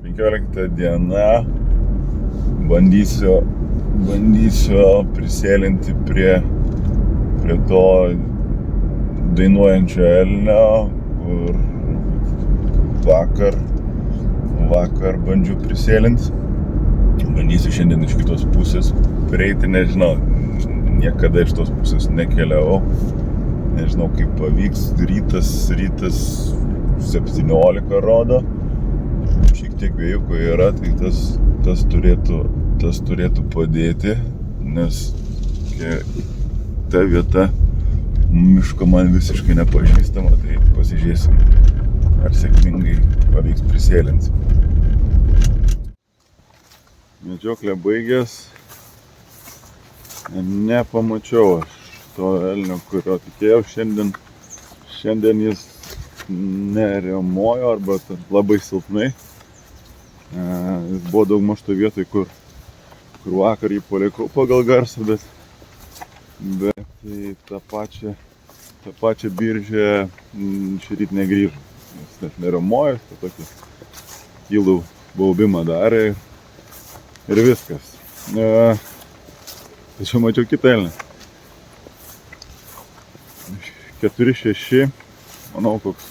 15 diena. Bandysiu prisėlinti prie to dainuojančio elnio, kur vakar bandžiau prisėlinti. Bandysiu šiandien iš kitos pusės prieiti, nežinau, niekada iš tos pusės nekeliavau. Nežinau, kaip pavyks. Rytas 17 rodo. Šiek tiek vėjukų yra, tai tas turėtų padėti, nes ta vieta miško man visiškai nepažįstama, tai pasižiūrėsim, ar sėkmingai pavyks prisėlinti. Medžioklė baigės. Nepamačiau aš to elnio, kurio tikėjau. Šiandien jis neriaumojo arba labai silpnai. Jis buvo daugmaž toj vietoj, kur vakar jį palikau pagal garsą, bet į tą pačią biržę šįryt negrįžo. Jis net neriaumojo, tą tokį tylų baubimą darė ir viskas. Tačiau mačiau kitą elnį. 4-6, manau, koks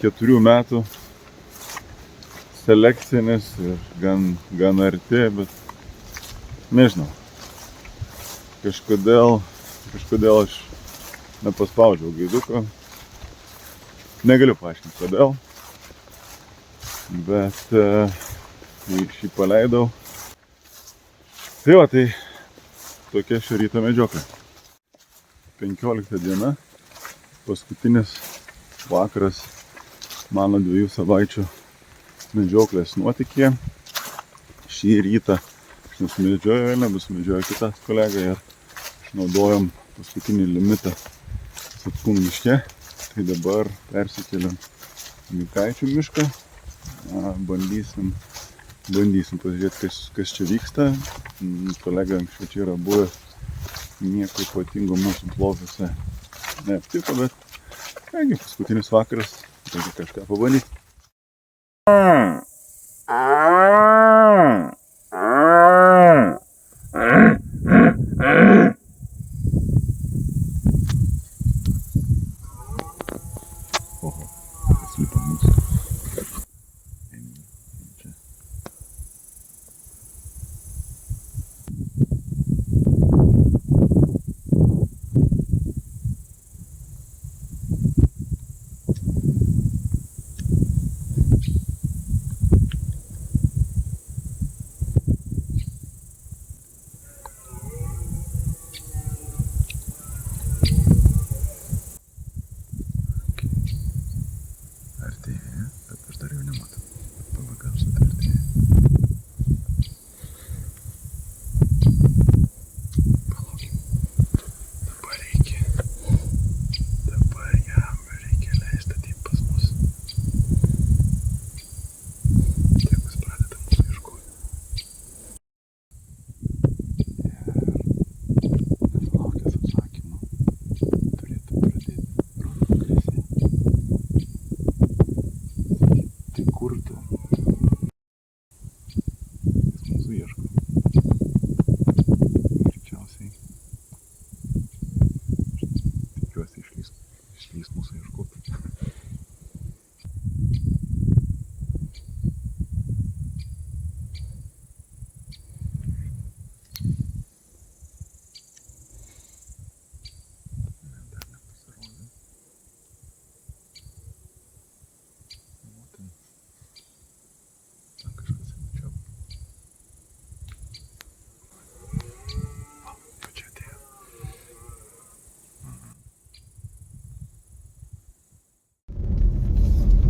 4 metų selekcinis ir gan arti, bet nežinau. Kažkodėl aš nepaspaudžiau gaiduko. Negaliu paaiškinti kodėl, bet šį paleidau. Tai va, tai tokia šio ryto medžioklė. 15 diena, paskutinis vakaras mano 2 savaičių medžioklės nuotykyje. Šį rytą aš nesumedžioju elnio, bet sumedžioju kitą kolegą ir išnaudojom paskutinį limitą Satkų miške. Tai dabar persikeliam į Mikaičių mišką. Bandysim pasižiūrėti, kas čia vyksta. Kolega anksčiau čia yra buvęs, nieko ypatingo mūsų plotuose neaptiko, bet kągi, paskutinis vakaras, reikia kažką pabandyti. Oho, kas lipa mūsų.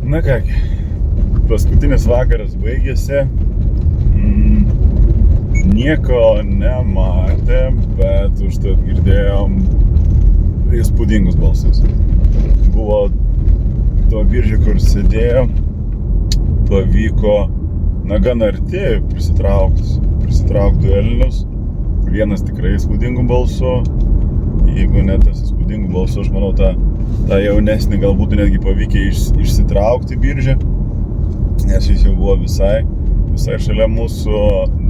Na kągi, paskutinis vakaras baigėsi. Nieko nematėm, bet užtat girdėjom įspūdingus balsus. Buvo to biržė, kur sėdėjom, pavyko gan arti prisitraukti 2 elnius. Vienas tikrai įspūdingų balsų. Jeigu ne tas įspūdingų balsų, aš manau, tą jaunesnį galbūt netgi pavykę išsitraukti biržę. nes jis jau buvo visai šalia mūsų,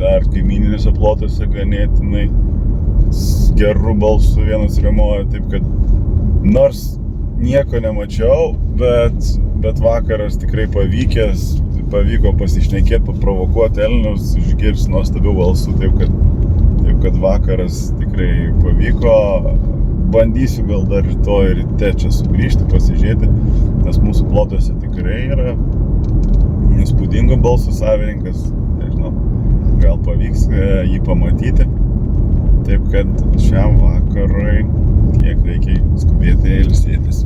dar kaimyninėse plotuose ganėtinai gerų balsų vienas riaumojo, taip kad nors nieko nemačiau, bet vakaras tikrai pavyko pasišnekėti, paprovokuoti elnius, išgirsti nuostabių balsų, taip kad vakaras tikrai pavyko. Bandysiu gal dar rytoj ryte čia sugrįžti, pasižiūrėti, nes mūsų plotuose tikrai yra įspūdingo balsų savininkas, nežinau, gal pavyks jį pamatyti. Taip kad šiam vakarui tiek reikia skubėti ilsėtis.